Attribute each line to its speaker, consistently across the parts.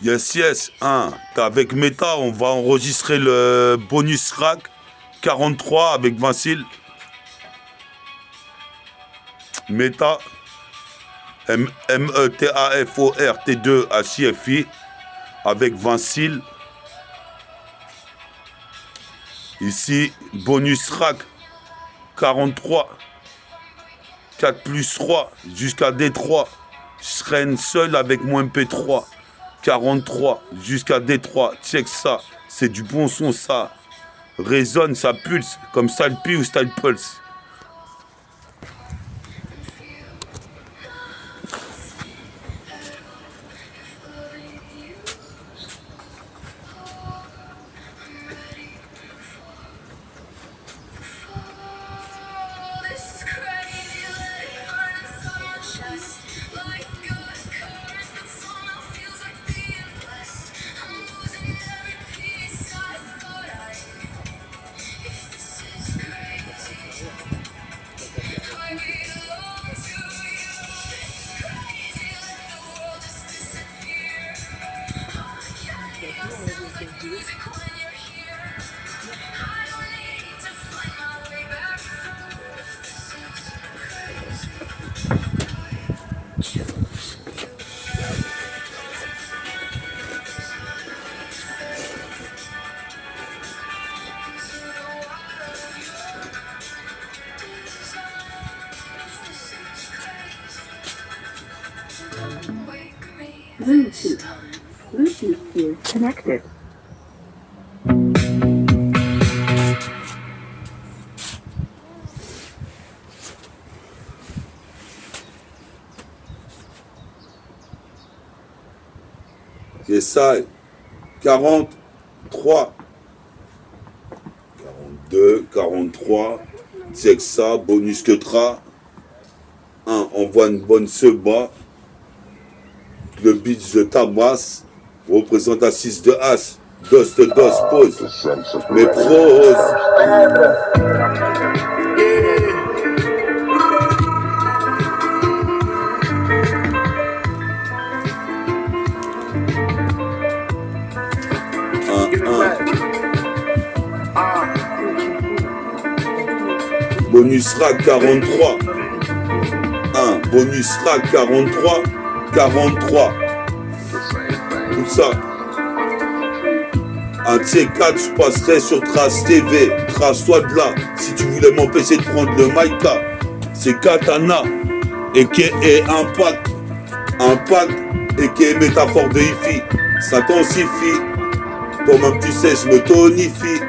Speaker 1: Yes, yes, avec Meta, on va enregistrer le bonus rack 43 avec Vincile. Meta, M-E-T-A-F-O-R-T-2-H-I-F-I, avec Vincile. Ici, bonus rack 43, 4 plus 3, jusqu'à D3. Je serai seul avec mon MP3. 43 jusqu'à D3, check ça, c'est du bon son ça. Résonne, ça pulse, comme Style P ou Style Pulse.
Speaker 2: Bluetooth is connected.
Speaker 1: C'est ça, 43, 42, 43, check ça, bonus que tra. Envoie une bonne seba. Le beat de tabasse représente à 6 de As. Dos de dos, pause. Mais prose. Bonus rack 43. Bonus rack 43. 43. Tout ça. Un de ces 4, je passerai sur Trace TV. Trace-toi de là. Si tu voulais m'empêcher de prendre le Maïka. C'est Katana. Et qui est Impact. Impact. Et qui est métaphore de Hi-Fi. Ça tensifie. Toi-même tu sais, je me tonifie.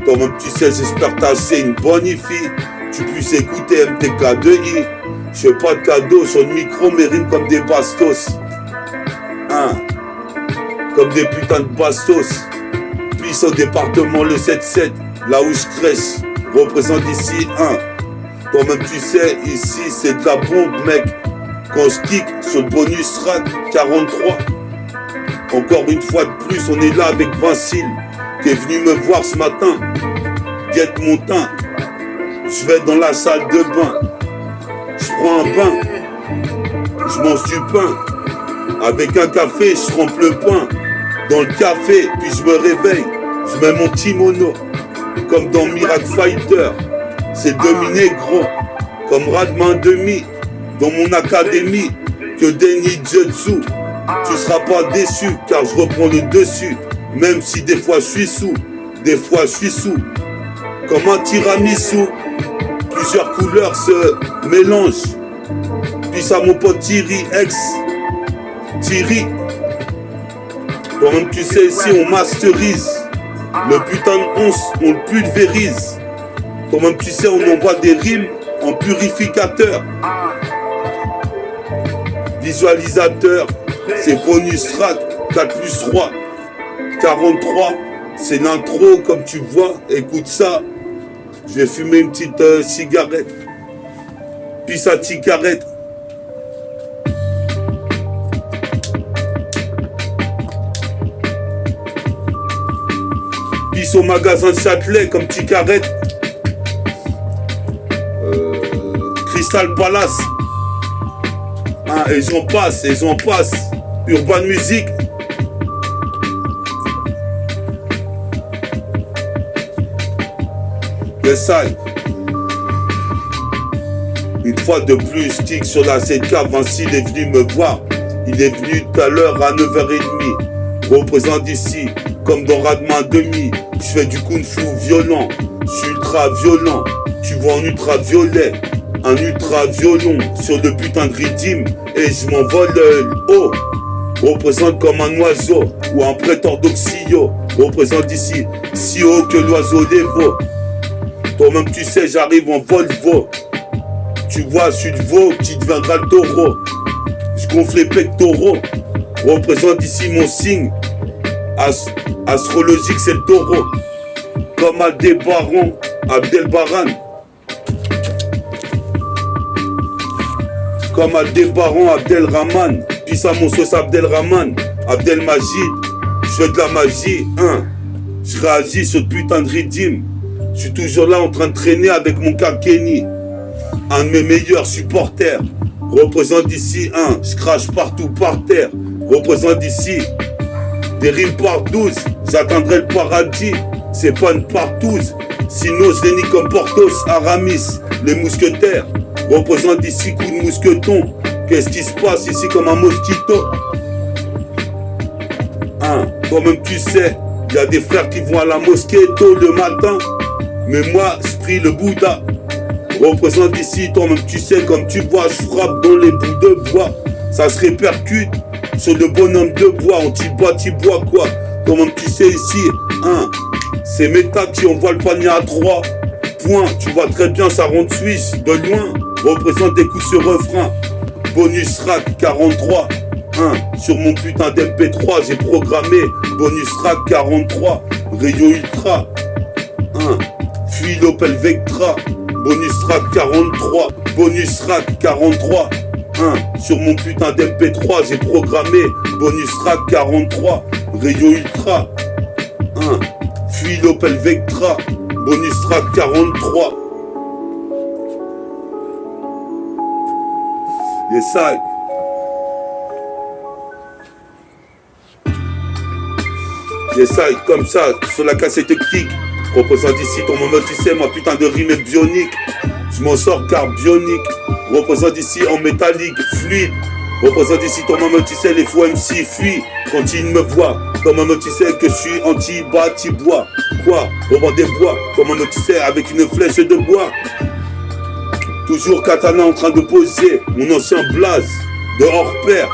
Speaker 1: Toi-même tu sais, j'espère t'acheter une bonne Hi-Fi. Tu puisses écouter MTK2I. Je fais pas de cadeau, sur le micro mais rime comme des bastos. Comme des putains de bastos. Puis au département le 7-7, là où je crèche, représente ici Toi-même tu sais, ici c'est de la bombe mec. Quand je kick sur le bonus rack 43. Encore une fois de plus, on est là avec Vincile, qui est venu me voir ce matin. Guette mon teint. Je vais dans la salle de bain. Je prends un pain, je mange du pain. Avec un café, je trempe le pain dans le café, puis je me réveille. Je mets mon kimono, comme dans Miracle Fighter. C'est dominé gros, comme Radmain demi. Dans mon académie, que des ninjutsu. Tu seras pas déçu, car je reprends le dessus. Même si des fois je suis sous, des fois je suis sous. Comme un tiramisu. Plusieurs couleurs se mélangent. Puis ça mon pote Thierry X. Thierry. Toi-même tu sais ici on masterise. Le putain de once on le pulvérise. Toi-même tu sais on envoie des rimes en purificateur. Visualisateur. C'est bonus rack 4 plus 3. 43. C'est l'intro comme tu vois. Écoute ça. Je vais fumer une petite cigarette. Puis sa cigarette. Puis au magasin de Châtelet comme cigarette. Crystal Palace. Et j'en passe, Urban Music. Yes, I. Une fois de plus, kick sur la ZK, Vinci est venu me voir. Il est venu tout à l'heure à 9h30. Représente ici, comme dans Radman demi. Je fais du kung-fu violent. Je suis ultra violent. Tu vois en ultra violet. Un ultra violon sur le putain de rythme. Et je m'envole haut. Représente comme un oiseau ou un prêteur d'oxyo. Représente ici, si haut que l'oiseau des veaux. Toi-même tu sais, j'arrive en Volvo. Tu vois, je suis de veau qui deviendra le taureau. Je gonfle les pectoraux. Représente ici mon signe. Astrologique, c'est le taureau. Comme Aldebaran, Abdelbaran. Comme Aldebaran, Abdelrahman. Puis ça, mon sauce Abdelrahman. Abdelmajid. Je fais de la magie, hein. Je réagis sur le putain de rythme. Je suis toujours là en train de traîner avec mon gars Kenny. Un de mes meilleurs supporters. Représente ici un, je crache partout par terre. Représente ici des rimes par 12. J'atteindrai le paradis, c'est pas une partouze. Sinon je les nique comme Porthos, Aramis, les mousquetaires. Représente ici coup de mousqueton. Qu'est-ce qui se passe ici comme un mosquito? Hein, toi-même tu sais, il y a des frères qui vont à la mosquée tôt le matin. Mais moi, je prie le Bouddha. Représente ici, toi-même tu sais, comme tu vois, je frappe dans les bouts de bois. Ça se répercute sur le bonhomme de bois. On t'y boit quoi? Toi-même tu sais ici, hein, c'est Méta qui envoie le panier à 3 points. Tu vois très bien, ça rentre suisse de loin. Représente des coups sur refrain. Bonus rack 43. Sur mon putain d'MP3, j'ai programmé bonus rack 43. Rayon ultra. Fuis l'Opel Vectra. Bonus rack 43, bonus rack 43. Sur mon putain d'MP3, j'ai programmé bonus rack 43, rayon ultra. Fuis l'Opel Vectra, bonus rack 43. Yes, I. Yes, I, comme ça, sur la cassette kick. Représente ici ton moment, tu sais, ma putain de rime est bionique. Je m'en sors car bionique. Représente ici en métallique, fluide. Représente ici ton moment, tu sais, les faux MC fuient quand ils me voient. Ton moment, tu sais que je suis anti-bâti-bois. Quoi? Revends des bois. Ton moment, tu sais, avec une flèche de bois. Toujours katana en train de poser. Mon ancien blaze de hors-pair.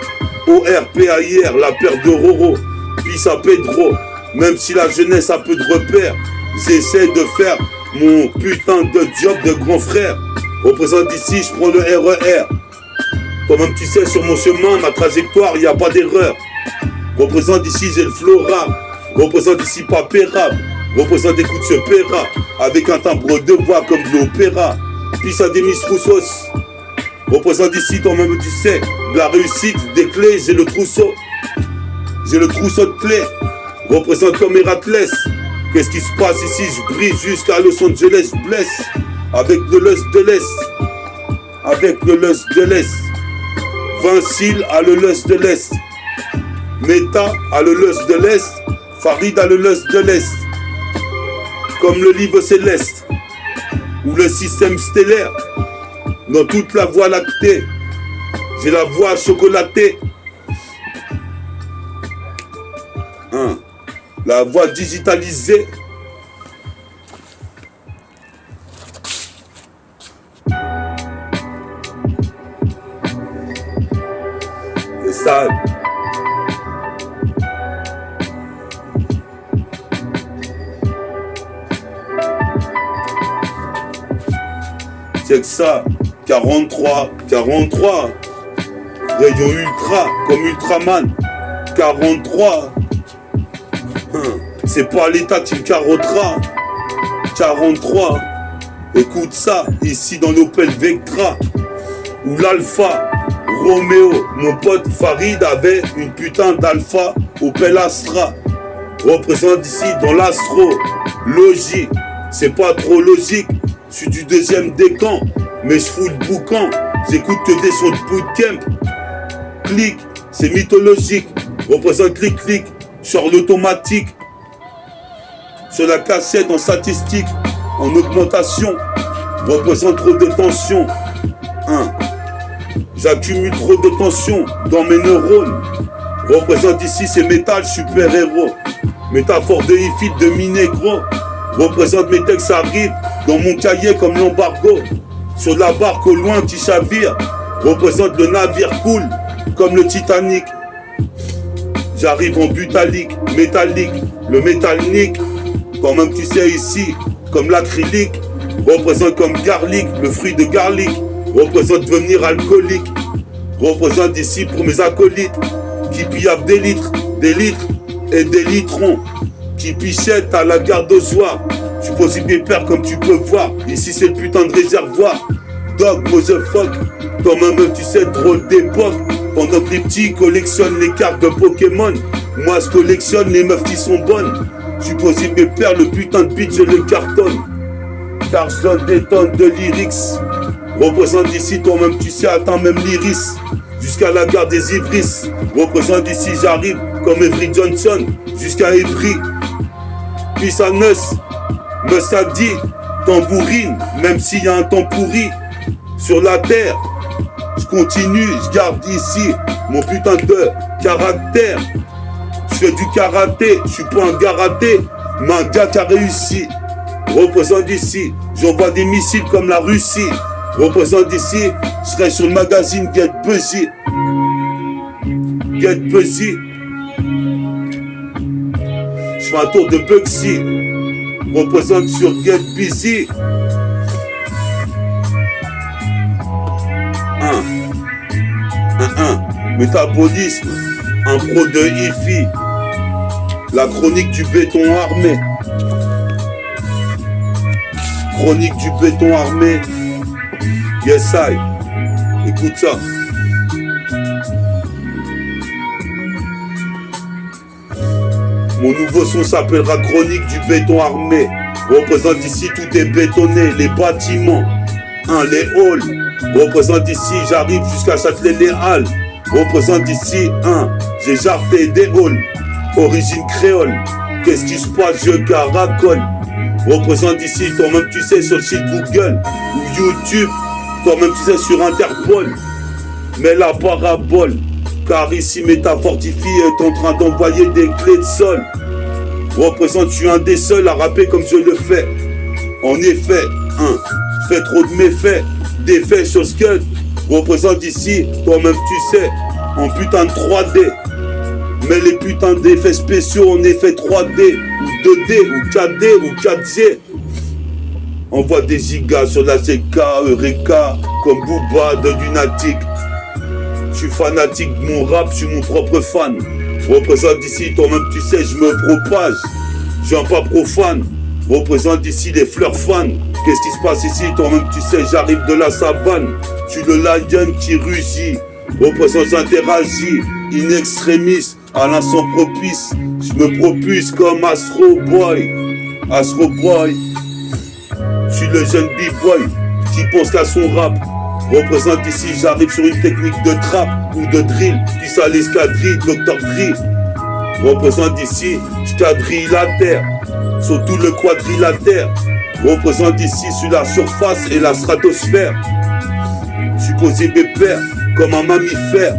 Speaker 1: ORPAIR, la paire de Roro. Puis à Pedro. Même si la jeunesse a peu de repères. J'essaie de faire mon putain de job de grand frère. Représente ici, je prends le RER. Toi-même tu sais, sur mon chemin, ma trajectoire, il n'y a pas d'erreur. Représente ici, j'ai le flora. Représente ici, pas pérable. Représente des coups de ce péra. Avec un timbre de voix comme de l'opéra. Puis ça démise Roussos. Représente ici, toi-même tu sais, de la réussite, des clés, j'ai le trousseau. J'ai le trousseau de clés. Représente comme Héraclès. Qu'est-ce qui se passe ici? Je brille jusqu'à Los Angeles, blesse. Avec le lust de l'Est. Avec le lust de l'Est. Vincile a le lust de l'Est. Méta a le lust de l'Est. Farid a le lust de l'Est. Comme le livre céleste. Ou le système stellaire. Dans toute la voie lactée. J'ai la voie chocolatée. La voix digitalisée. Et ça. Check ça. 43. Rayon ultra, comme Ultraman. 43. C'est pas l'État qui me carottera. 43. Écoute ça, ici dans l'Opel Vectra. Ou l'Alpha Romeo. Mon pote Farid avait une putain d'Alpha Opel Astra. Représente ici dans l'astrologie. C'est pas trop logique. Je suis du deuxième décan. Mais je fous le boucan. J'écoute que des sons de bootcamp. Clic, c'est mythologique. Représente clic. Sur l'automatique. Sur la cassette en statistique. en augmentation. Représente trop de tension. J'accumule trop de tension dans mes neurones. Représente ici ces métal super-héros. Métaphore de ifit de mi-négro. Représente mes textes arrivent dans mon cahier comme l'embargo. Sur la barque au loin qui chavire. Représente le navire cool comme le Titanic. J'arrive en butalique, métallique, le métallique. Quand même tu sais ici, comme l'acrylique. Représente comme garlic, le fruit de garlic. Représente devenir alcoolique. Représente ici pour mes acolytes qui piavent des litres et des litrons. Qui pichettent à la garde au soir. Je suis possible père comme tu peux voir. Ici c'est le putain de réservoir. Dog, motherfuck. Toi-même tu sais, drôle d'époque. Pendant que les petits collectionnent les cartes de Pokémon, moi je collectionne les meufs qui sont bonnes. Je suis possible père, le putain de beat je le cartonne. Car je donne des tonnes de lyrics. Représente ici, toi-même tu sais, atteins même l'iris. Jusqu'à la gare des Ivris. Représente ici, j'arrive comme Avery Johnson. Jusqu'à Avery. Puis ça me ça dit, tambourine. Même s'il y a un temps pourri sur la terre. Je continue, je garde ici mon putain de caractère. Je fais du karaté, je suis pas un gars raté, mais un gars qui a réussi. Représente ici, j'envoie des missiles comme la Russie. Représente ici, je serai sur le magazine Get Busy. Get Busy. Je fais un tour de Bugsy. Représente sur Get Busy. Métabolisme, un pro de hi-fi. La chronique du béton armé. Chronique du béton armé. Yes I. Écoute ça. Mon nouveau son s'appellera Chronique du béton armé. Représente ici tout est bétonné, les bâtiments, les halls. Représente ici, j'arrive jusqu'à Châtelet-les-Halles. Représente ici, j'ai jarté des halls. Origine créole. Qu'est-ce qui se passe, je caracole. Représente ici, toi-même tu sais, sur le site Google ou YouTube. Toi-même tu sais, sur Interpol. Mais la parabole. Car ici, Métafortifie est en train d'envoyer des clés de sol. Représente, je suis un des seuls à rapper comme je le fais. En effet, je fais trop de méfaits. Des faits sur Scud. Représente ici, toi-même tu sais, en putain de 3D. Mais les putains d'effets spéciaux en effet 3D, ou 2D, ou 4D, ou 4G. Envoie des gigas sur la CK, Eureka, comme Booba de Lunatic. Je suis fanatique de mon rap, je suis mon propre fan. Représente ici, toi-même tu sais, je me propage. Je suis un pas profane. Représente ici les fleurs fans. Qu'est-ce qui se passe ici, toi-même tu sais, j'arrive de la savane. Je suis le lion qui rugit. Représente, j'interagis. In extremis, à l'instant propice. Je me propulse comme Astro Boy. Astro Boy. Je suis le jeune B-boy qui pense qu'à son rap. Représente ici, j'arrive sur une technique de trap ou de drill. Puis ça l'escadrille, Dr. Dre. Représente ici, je quadrille la terre. Sur tout le quadrilatère. Représente ici sur la surface et la stratosphère. Je suis posé pépère comme un mammifère.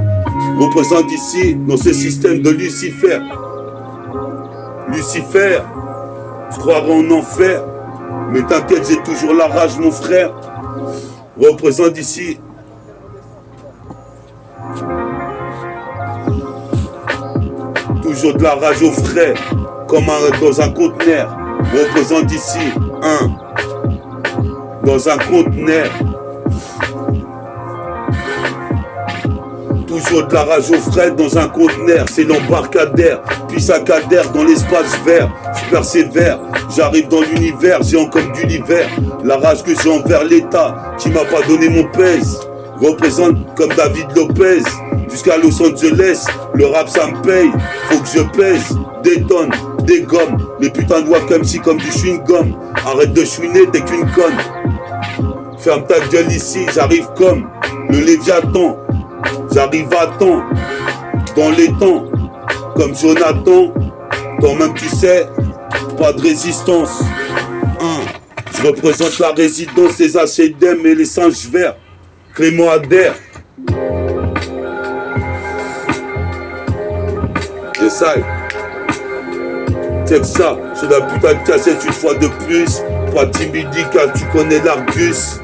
Speaker 1: Représente ici dans ce système de Lucifer. Lucifer, je croirais en enfer. Mais t'inquiète, j'ai toujours la rage, mon frère. Représente ici. Toujours de la rage au frais, comme dans un conteneur. Représente ici, dans un conteneur. Toujours de la rage au frais dans un conteneur. C'est l'embarcadère, puis ça cadère dans l'espace vert. Je persévère, j'arrive dans l'univers, géant comme du l'hiver. La rage que j'ai envers l'État, qui m'a pas donné mon pèse. Représente comme David Lopez, jusqu'à Los Angeles. Le rap ça me paye, faut que je pèse. Des tonnes, des gommes, les putains de Wacom comme du chewing-gum. Arrête de chouiner, t'es qu'une conne. Ferme ta gueule ici, j'arrive comme le Léviathan. J'arrive à temps, dans les temps, comme Jonathan. Toi-même tu sais, pas de résistance. Je Je représente la résidence des HDM et les singes verts. Clément Ader. J'essaye. Check ça, sur la putain de cassette une fois de plus. Pas timide car tu connais l'Argus.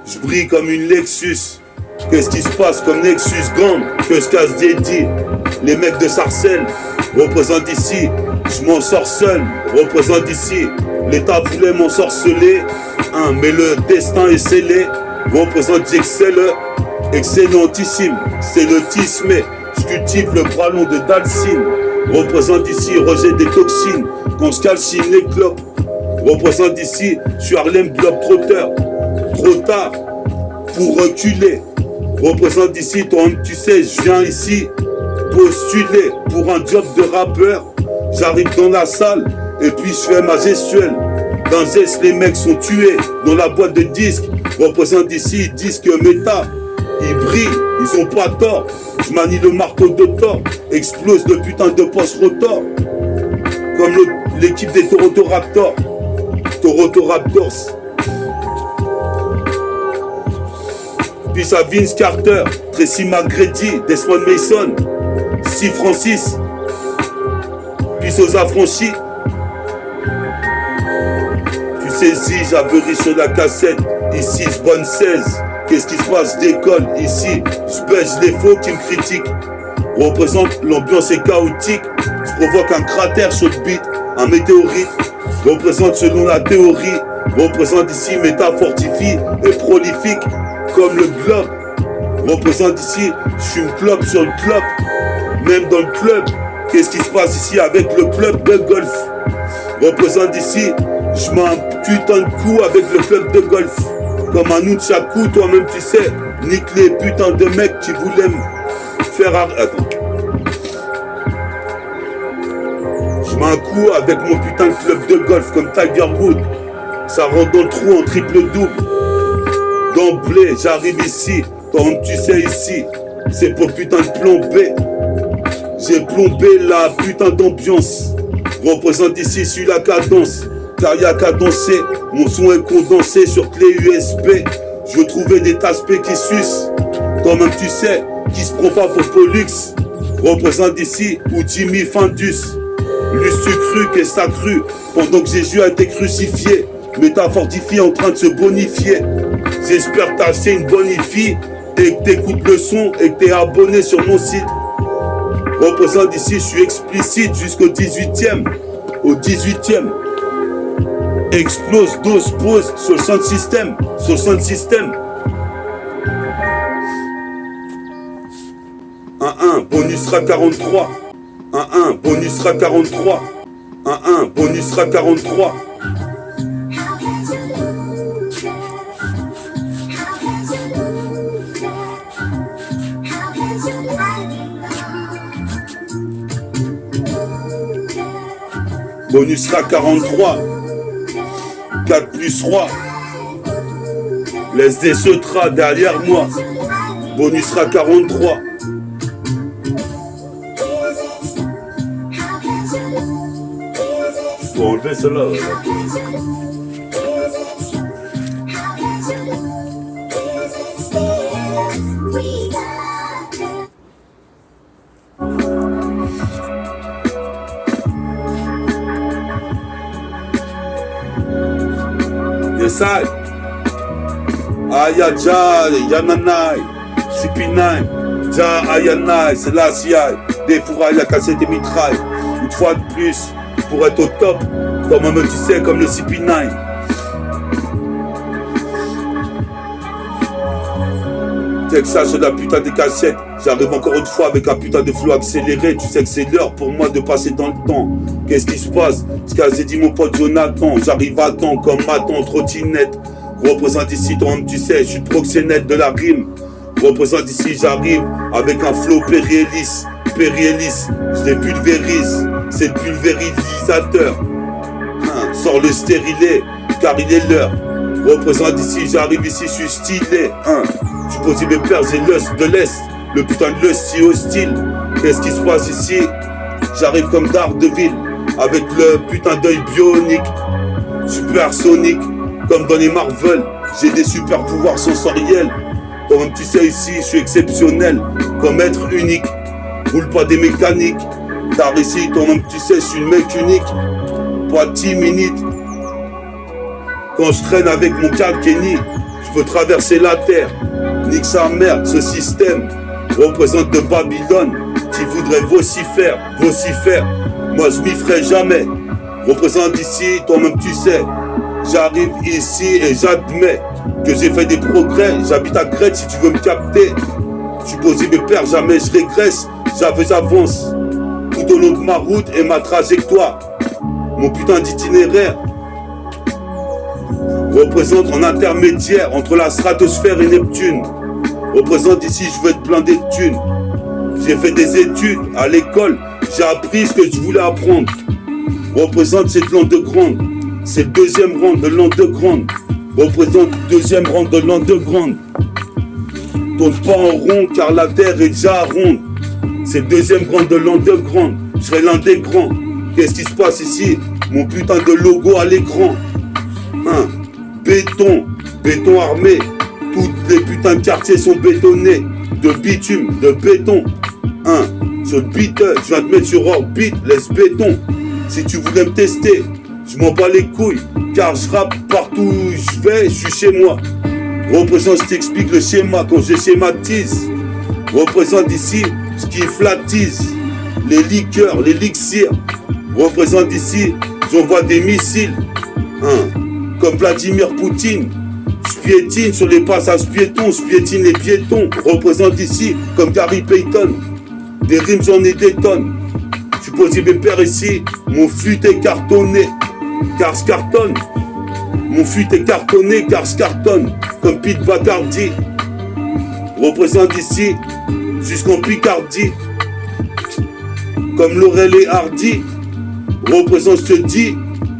Speaker 1: Je brille comme une Lexus. Qu'est-ce qui se passe comme Nexus Gang? Que je casse dédié. Les mecs de Sarcelles représentent ici. Je m'en sors seul, représente ici. L'État voulait m'ensorceler, mais le destin est scellé. Représente j'excelle, excellentissime. C'est le tisme, je cultive le bras long de Dalcine. Représente ici, rejet des toxines. Quand je calcine les clopes. Représente ici, je suis Harlem Globetrotter. Trop tard pour reculer. Représente ici, toi-même tu sais, je viens ici postuler pour un job de rappeur. J'arrive dans la salle et puis je fais ma gestuelle. Dans Zest, les mecs sont tués dans la boîte de disques. Représente ici, disque méta. Ils brillent, ils ont pas tort. Je manie le marteau de Thor. Explose le putain de post-rotor. Comme l'équipe des Toronto Raptors. Toronto Raptors. Puis à Vince Carter, Tracy McGrady, Desmond Mason, C. Francis. Puis aux affranchis. Tu saisis, j'averie sur la cassette. Ici, je bonne 16. Qu'est-ce qui se passe d'école ici? Je baisse les faux qui me critiquent. Représente, l'ambiance est chaotique. Je provoque un cratère sur le beat, un météorite. Représente selon la théorie. Représente ici, méta fortifie et prolifique. Comme le globe. Représente ici, je suis une clope sur le club. Même dans le club. Qu'est-ce qui se passe ici avec le club de golf? Représente ici, je mets un putain de coup avec le club de golf. Comme un nunchaku, toi-même tu sais. Nique les putains de mecs qui voulaient me faire arrêter. Attends. Je mets un coup avec mon putain de club de golf comme Tiger Woods. Ça rentre dans le trou en triple double. D'emblée, j'arrive ici. Toi-même tu sais ici. C'est pour putain de plomber. J'ai plombé la putain d'ambiance. Représente ici sur la cadence. Car y'a qu'à danser. Mon son est condensé sur clé USB. Je veux trouver des taspés qui sucent. Toi-même tu sais, qui se prend pas pour Pollux. Représente ici ou Jimmy Findus. L'eus-tu cru qu'est ça cru pendant que Jésus a été crucifié. Mais t'as fortifié en train de se bonifier. J'espère que t'as acheté une bonifie et que t'écoutes le son et que t'es abonné sur mon site. Représente ici, je suis explicite jusqu'au 18e. Au 18e. Explose, dose, pose sur le sound system. Sur le sound system. 1-1, bonus sera 43. 1-1, bonus sera 43. 1-1, bonus sera 43. Bonus sera 43. 4 plus 3. Laisse des seutras derrière moi. Bonus sera 43. Faut enlever cela. Yesai, Ayaja, Yananai, CP9, Ja Ayanai, c'est la CIA, des fourrailles, la cassette et mitraille. Une fois de plus, pour être au top, comme même tu sais, comme le CP9. Check ça sur la putain des cassettes. J'arrive encore une fois avec un putain de flow accéléré. Tu sais que c'est l'heure pour moi de passer dans le temps. Qu'est-ce qui se passe? Ce qu'a dit mon pote Jonathan. J'arrive à temps comme Matan, trottinette. Représente ici, toi-même tu sais, je suis le proxénète de la rime. Représente ici, j'arrive avec un flow périhélice. Périhélice, je les pulvérise. C'est le pulvérisateur. Sors le stérilet, car il est l'heure. Représente ici, j'arrive ici, je suis stylé. Je pose mes pères et l'os de l'Est. Le putain de l'os si hostile. Qu'est-ce qui se passe ici? J'arrive comme Daredevil avec le putain d'œil bionique. Je suis supersonique, comme dans les Marvel. J'ai des super pouvoirs sensoriels. Toi-même tu sais ici, je suis exceptionnel, comme être unique. Roule pas des mécaniques, car ici, toi-même tu sais, je suis le mec unique. Pas 10 minutes. Quand je traîne avec mon Kenny, je peux traverser la terre. Nique sa mère, ce système représente de Babylone qui voudrait vocifère. Moi je m'y ferai jamais. Représente ici, toi-même tu sais. J'arrive ici et j'admets que j'ai fait des progrès. J'habite à Crète si tu veux me capter. Je suis posé mes pères, jamais je régresse. J'avance tout au long de ma route et ma trajectoire. Mon putain d'itinéraire représente en intermédiaire entre la stratosphère et Neptune. Représente ici, je veux être blindé de thunes. J'ai fait des études à l'école, j'ai appris ce que je voulais apprendre. Représente cette l'underground, c'est le deuxième rang de l'underground. Représente le deuxième rang de l'underground. Tourne pas en rond car la terre est déjà ronde. C'est le deuxième rang de l'underground. Je serai l'un des grands. Qu'est-ce qui se passe ici? Mon putain de logo à l'écran. Hein? Béton armé. Toutes les putains de quartiers sont bétonnés. De bitume, de béton. Hein? Ce beat, je viens te mettre sur orbite, laisse béton. Si tu voulais me tester, je m'en bats les couilles. Car je rappe partout où je vais, je suis chez moi. Représente, je t'explique le schéma quand je schématise. Représente ici ce qui flattise. Les liqueurs, l'élixir. Représente ici, j'envoie des missiles. Hein? Comme Vladimir Poutine. Je piétine sur les passages piétons, je piétine les piétons. Représente ici comme Gary Payton. Des rimes j'en ai des tonnes. Je suis posé mes pères ici, mon fut est cartonné. Car je cartonne. Mon fut est cartonné car je cartonne. Comme Pete Bacardi. Représente ici jusqu'en Picardie. Comme Laurel et Hardy. Représente, je te dis,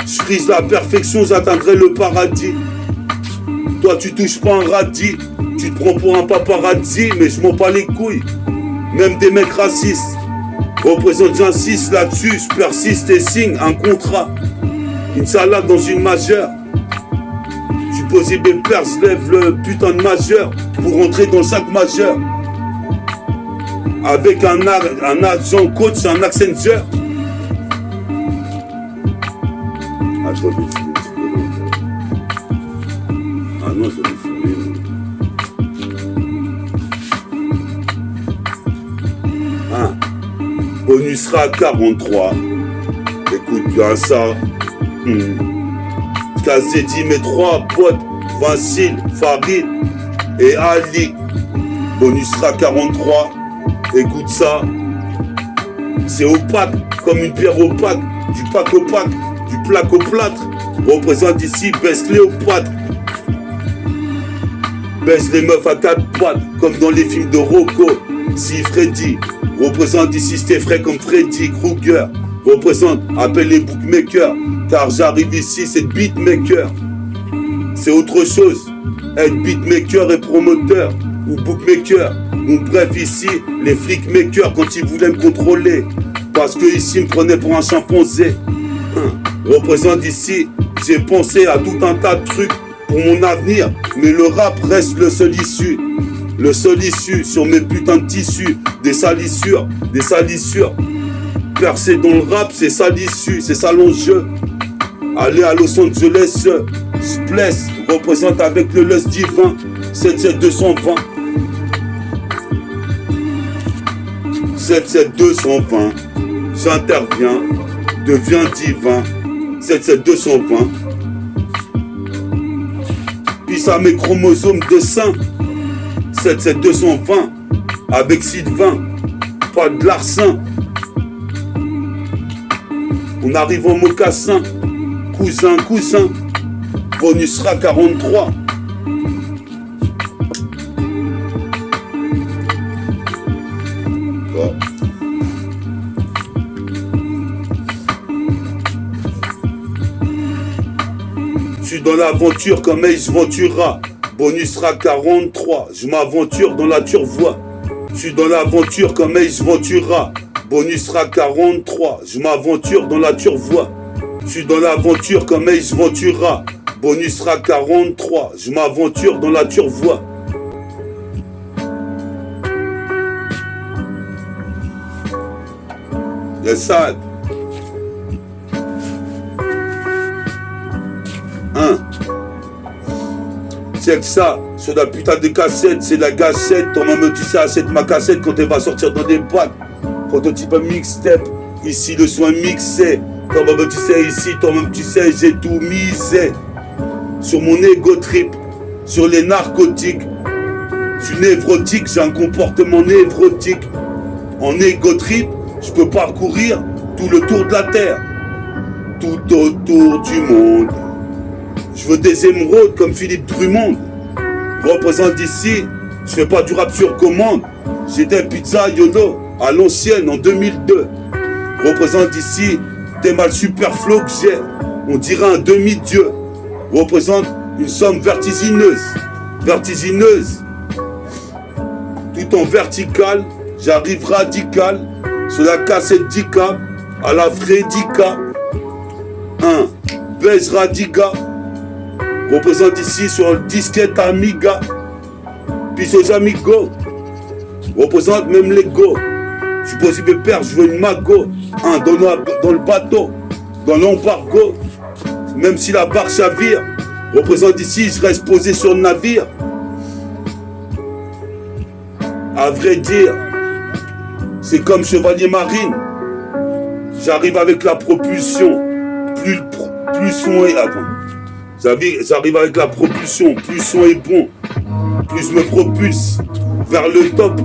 Speaker 1: je frise la perfection, j'atteindrai le paradis. Toi tu touches pas un radis, tu te prends pour un paparazzi, mais je m'en bats les couilles. Même des mecs racistes. Représente, j'insiste là-dessus, je persiste et signe un contrat. Une salade dans une majeure. Je suis posé mes pères, je lève le putain de majeur pour rentrer dans le sac majeur. Avec un agent coach, un Accenture. Attends, ah non, je vais filmer. Ah. Bonus sera 43. Écoute bien ça. Casé dit mes trois potes, Vincile, Farid et Ali. Bonus sera 43. Écoute ça. C'est opaque, comme une pierre opaque, du pack opaque. Du plaque au plâtre, représente ici, baisse Léopâtre. Baisse les meufs à quatre pattes, comme dans les films de Rocco. Si Freddy, représente ici, c'était frais comme Freddy Krueger. Représente, appelle les bookmakers, car j'arrive ici, c'est beatmaker. C'est autre chose, être beatmaker et promoteur, ou bookmaker. Ou bref ici, les flickmakers quand ils voulaient me contrôler. Parce que ici, ils me prenaient pour un chimpanzé. Représente ici, j'ai pensé à tout un tas de trucs pour mon avenir, mais le rap reste le seul issue. Le seul issue sur mes putains de tissus, des salissures. Percer dans le rap, c'est ça l'issue, c'est ça l'enjeu. Aller à Los Angeles, je blesse, représente avec le lust divin, 77220. 77220, j'interviens, deviens divin. 77220. Puis ça mes chromosomes de sein. 77220. Avec Sylvain. Pas de larcin. On arrive en mocassin. Cousin. Bonus sera 43. Je suis dans l'aventure comme Ace Ventura. Bonus sera 43. Je m'aventure dans la turvoie. Je suis dans l'aventure comme Ace Ventura. Bonus sera 43. Je m'aventure dans la turvoie. Je suis dans l'aventure comme Ace Ventura. Bonus sera 43. Je m'aventure dans la turvoie. Yes, ça. C'est que ça, sur la putain de cassette, c'est la gâchette. Toi-même tu sais, achète ma cassette quand elle va sortir dans des boîtes. Prototype mixtape, ici le soin mixé. Toi-même tu sais, ici, toi-même tu sais, j'ai tout misé. Sur mon ego trip, sur les narcotiques. Je suis névrotique, j'ai un comportement névrotique. En ego trip, je peux parcourir tout le tour de la terre. Tout autour du monde. Je veux des émeraudes comme Philippe Drummond. Représente d'ici, je fais pas du rap sur commande. J'étais pizza YOLO à l'ancienne en 2002. Représente d'ici, des mal super flow que j'ai. On dirait un demi-dieu. Représente une somme vertigineuse. Vertigineuse. Tout en vertical, j'arrive radical. Sur la cassette 10K, à la Fredika. Baise Radiga. Représente ici sur le disquette Amiga. Puis aux amigos. Représente même les go. Je suis possible père, je veux une mago. Dans le bateau, dans l'embargo. Même si la barre chavire. Représente ici, je reste posé sur le navire. À vrai dire, c'est comme Chevalier Marine. J'arrive avec la propulsion. Plus son est... J'arrive avec la propulsion. Plus son est bon. Plus je me propulse vers le top.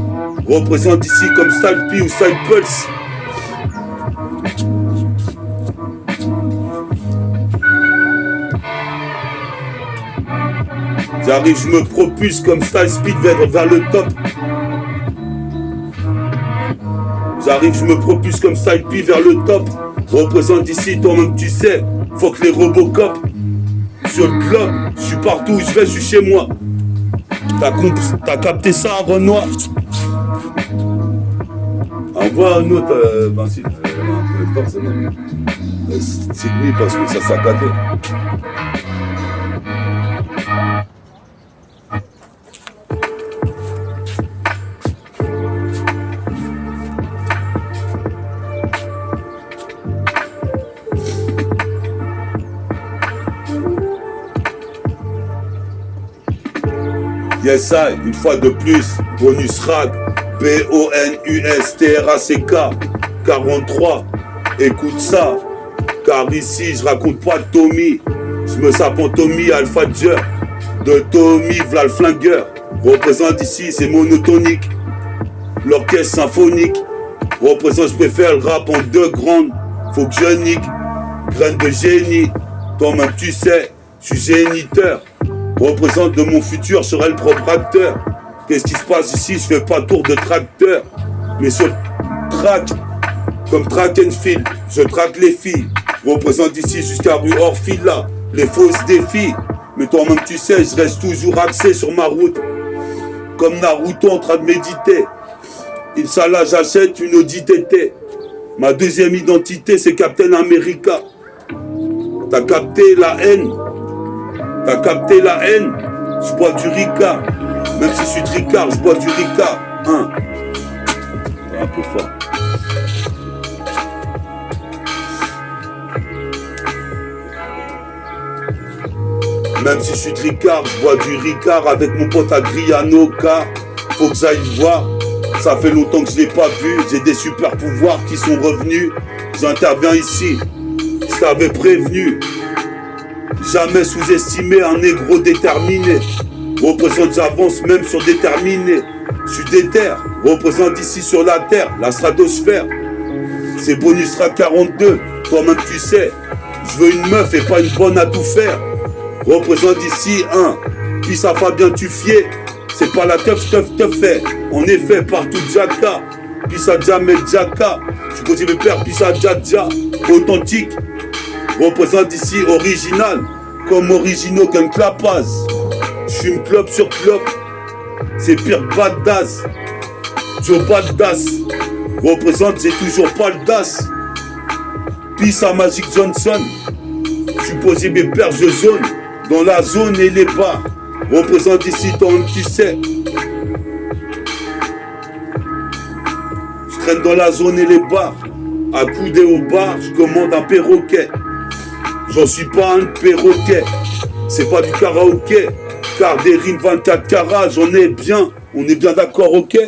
Speaker 1: Représente ici comme Style P ou Style Pulse. J'arrive, je me propulse comme Style Speed vers le top. J'arrive, je me propulse comme Style P vers le top. Représente ici, toi-même tu sais. Faut que les Robocop. Sur le globe, je suis partout où je vais, je suis chez moi. T'as capté ça, Renoir? Envoie un autre, Vincile. C'est lui parce que ça saccadé. Yes, ça, une fois de plus, bonus rag, BONUSTRACK 43. Écoute ça, car ici je raconte pas de Tommy. Je me sape en Tommy Alpha Dieu. De Tommy v'là le flingueur. Représente ici, c'est monotonique. L'orchestre symphonique. Représente, je préfère le rap en deux grandes. Faut que je nique. Graine de génie. Toi-même tu sais, je suis géniteur. Représente de mon futur, serai le propre acteur. Qu'est-ce qui se passe ici? Je fais pas tour de tracteur. Mais sur track, comme track and field, je traque les filles. Représente ici jusqu'à rue Orphila, les fausses défis. Mais toi-même tu sais, je reste toujours axé sur ma route. Comme Naruto en train de méditer. Inch'Allah, j'achète une Audi TT. Ma deuxième identité, c'est Captain America. T'as capté la haine? T'as capté la haine? Je bois du Ricard. Même si je suis tricard, je bois du Ricard. Un peu fort. Même si je suis tricard, je bois du Ricard avec mon pote Agrianoka. Faut que j'aille voir. Ça fait longtemps que je l'ai pas vu. J'ai des super pouvoirs qui sont revenus. J'interviens ici. Je t'avais prévenu. Jamais sous-estimer un négro déterminé. Représente, j'avance même sur déterminé. Je suis déter. Représente ici sur la terre, la stratosphère. C'est bonus rap 42. Toi-même tu sais. Je veux une meuf et pas une bonne à tout faire. Représente ici un. Puis ça va bien tu fier. C'est pas la teuf fait. En effet, partout Jaka. Puis ça jamais Jaka. Je pose mes pères, puis ça Dja. Authentique. Représente ici original, comme originaux qu'un clapaz. J'fume clope sur clope, c'est pire badass. Joe badass, représente j'ai toujours pas le das. Peace à Magic Johnson. Je suis posé mes perches de zone. Dans la zone et les bars. Représente ici ton tu sais. Je traîne dans la zone et les bars. Accoudé au bar, je commande un perroquet. J'en suis pas un perroquet. C'est pas du karaoké. Car des rimes 24 carats, j'en ai bien. On est bien d'accord, ok?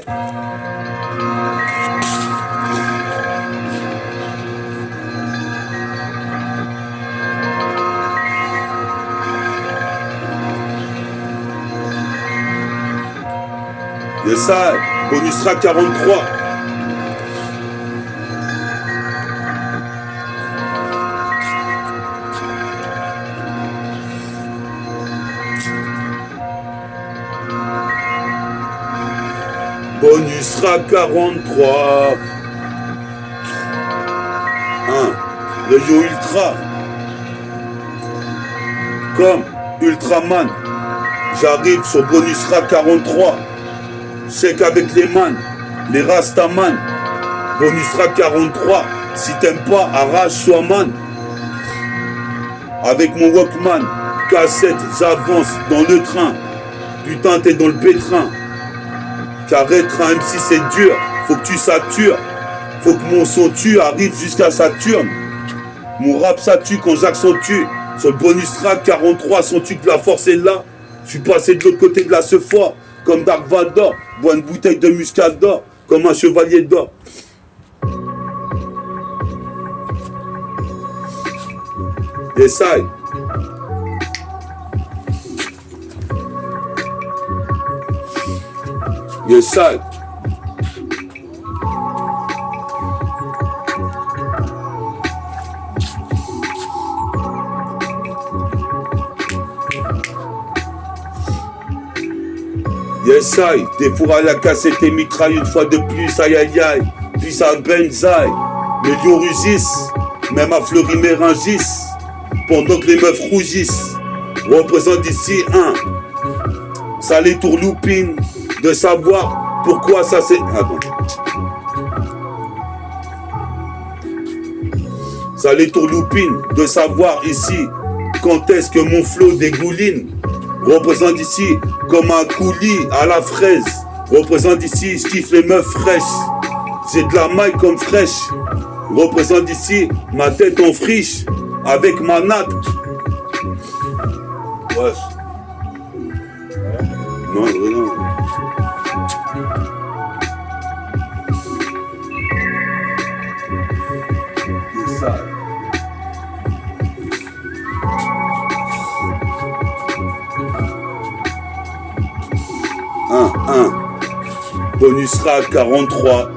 Speaker 1: Yes, ça, bonus track 43. Bonus track 43. Le yo ultra. Comme Ultraman. J'arrive sur bonus track 43. C'est qu'avec les man, les Rastaman, bonus track 43, si t'aimes pas, arrache-toi man. Avec mon Walkman, cassette, j'avance dans le train. Putain, t'es dans le pétrin. Carré train MC c'est dur, faut que tu satures. Faut que mon son tue arrive jusqu'à Saturne. Mon rap ça tue quand j'accentue. Sur le bonus track 43, sens-tu que la force est là? Je suis passé de l'autre côté de la Sephora. Comme Dark Vador, bois une bouteille de muscador, comme un chevalier d'or. Essaye. Essaye. Yes, aïe, des fours à la cassette et mitraille une fois de plus, aïe aïe aïe. Puis ça benzaï, mes lions rugissent, même à Fleury méringissent, pendant que les meufs rougissent. Représente ici un, ça les tourloupine, de savoir pourquoi ça c'est. Ah bon. Ça les tourloupine, de savoir ici quand est-ce que mon flot dégouline. Représente ici comme un coulis à la fraise. Représente ici, je kiffe les meufs fraîches. J'ai de la maille comme fraîche. Représente ici ma tête en friche avec ma natte. Wesh. Non, non. C'est ça. Bonus track 43.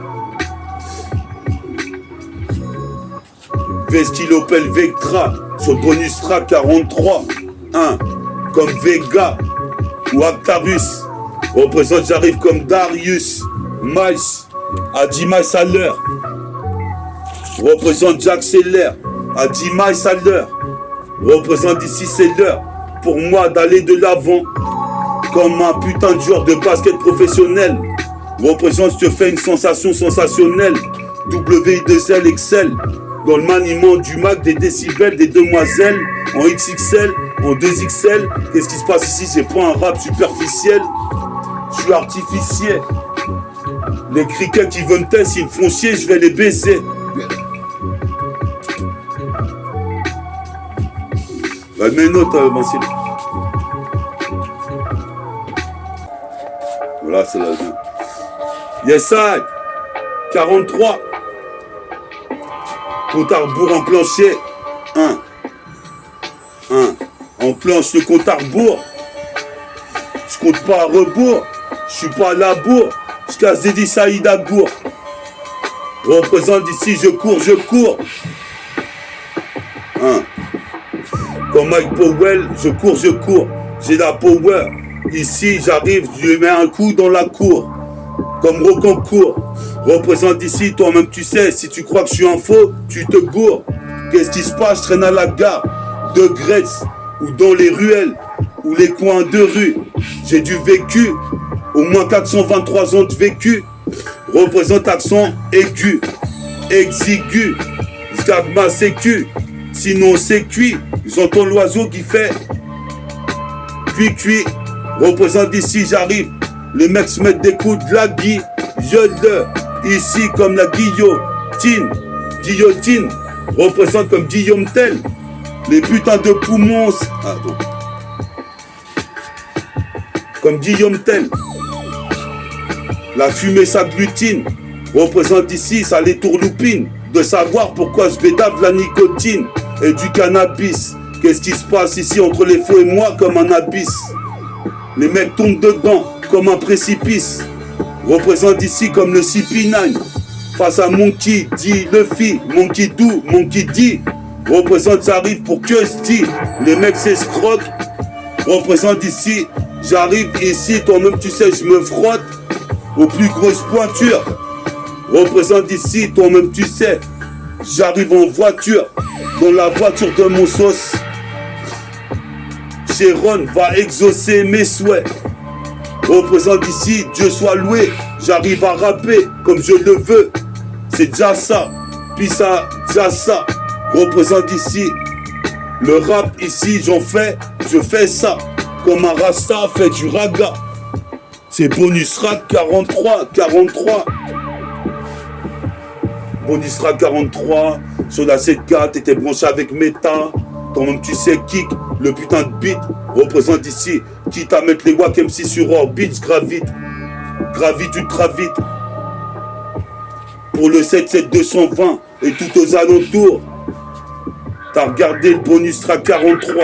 Speaker 1: Vestilopel Vectra sur bonus track 43. 1. Comme Vega ou Actarus. Représente, j'arrive comme Darius. Mice à 10 miles à l'heure. Représente, j'accélère à 10 miles à l'heure. Représente ici, c'est l'heure pour moi d'aller de l'avant. Comme un putain de joueur de basket professionnel. Représente, je te fais une sensation sensationnelle. WI2L Excel. Dans le maniement du Mac, des décibels, des demoiselles. En XXL, en 2XL. Qu'est-ce qui se passe ici? J'ai pas un rap superficiel. Je suis artificiel. Les criquets qui veulent me tester, s'ils me font chier, je vais les baiser. Bah, mets une autre, Mancil. Voilà, c'est la deux. Yes, I. 43. Compte à rebours enclenché. 1. Enclenche le compte à rebours. Je compte pas à rebours. Je suis pas à la bourre. Je casse Zedi Saïd à bourre. Représente ici, je cours. Comme Mike Powell, je cours. J'ai la power. Ici, j'arrive, je lui mets un coup dans la cour. Comme Rocancourt. Représente ici, toi-même tu sais, si tu crois que je suis un faux, tu te gourres. Qu'est-ce qui se passe? Je traîne à la gare de Grèce ou dans les ruelles ou les coins de rue. J'ai du vécu, au moins 423 ans de vécu. Représente accent aigu, exigu. Je garde ma sécu, sinon c'est cuit. J'entends l'oiseau qui fait cuit. Représente ici, j'arrive. Les mecs se mettent des coups de la guillotine. Ici comme la guillotine. Représente comme Guillaume Tell. Les putains de poumons. Comme Guillaume Tell. La fumée s'agglutine. Représente ici, ça les tourloupine. De savoir pourquoi je bédave la nicotine et du cannabis. Qu'est-ce qui se passe ici entre les feux et moi comme un abysse. Les mecs tombent dedans comme un précipice. Représente ici comme le CP9. Face à Monkey D, Luffy, Monkey Do, Monkey D. Représente, j'arrive pour que je dis. Les mecs s'escroquent. Représente ici, j'arrive ici, toi-même tu sais, je me frotte aux plus grosses pointures. Représente ici, toi-même tu sais, j'arrive en voiture, dans la voiture de mon sauce. Chéron va exaucer mes souhaits. Représente ici, Dieu soit loué, j'arrive à rapper comme je le veux. C'est déjà ça, puis ça, déjà ça. Représente ici, le rap ici, j'en fais, je fais ça. Comme un rasta fait du raga. C'est bonus rap 43. Bonus rap 43, sur la 7K, t'étais branché avec Meta. Toi-même tu sais kick, le putain de beat. Représente ici, quitte à mettre les Wack MC sur orbite, gravite ultra vite. Pour le 77220 et tout aux alentours. T'as regardé le bonus track 43.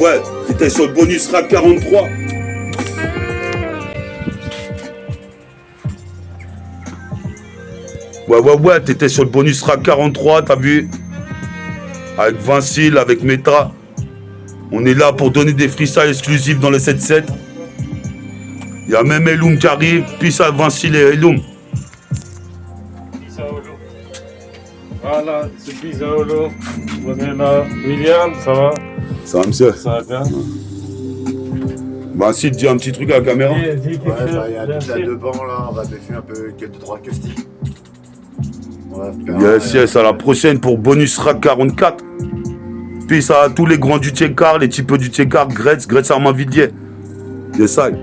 Speaker 1: Ouais, t'étais sur le bonus track 43. Ouais, t'étais sur le bonus track 43, t'as vu? Avec Vincile, avec Meta. On est là pour donner des freestyles exclusifs dans le 7-7. Il y a même Eloum qui arrive, puis ça, Vincile et Eloum.
Speaker 2: Voilà, c'est Pisaolo. On est là. William, ça va?
Speaker 1: Ça va, monsieur?
Speaker 2: Ça va bien?
Speaker 1: Vincile, dis un petit truc à la caméra.
Speaker 3: Ouais, il y a toute la deux bancs là, on va défier un peu quelques 3 custis.
Speaker 1: Yes, à la prochaine pour bonus rack 44. Puis ça, tous les grands du Tchekar, les types du Tchekar, Gretz Armand Villiers. Yes, I.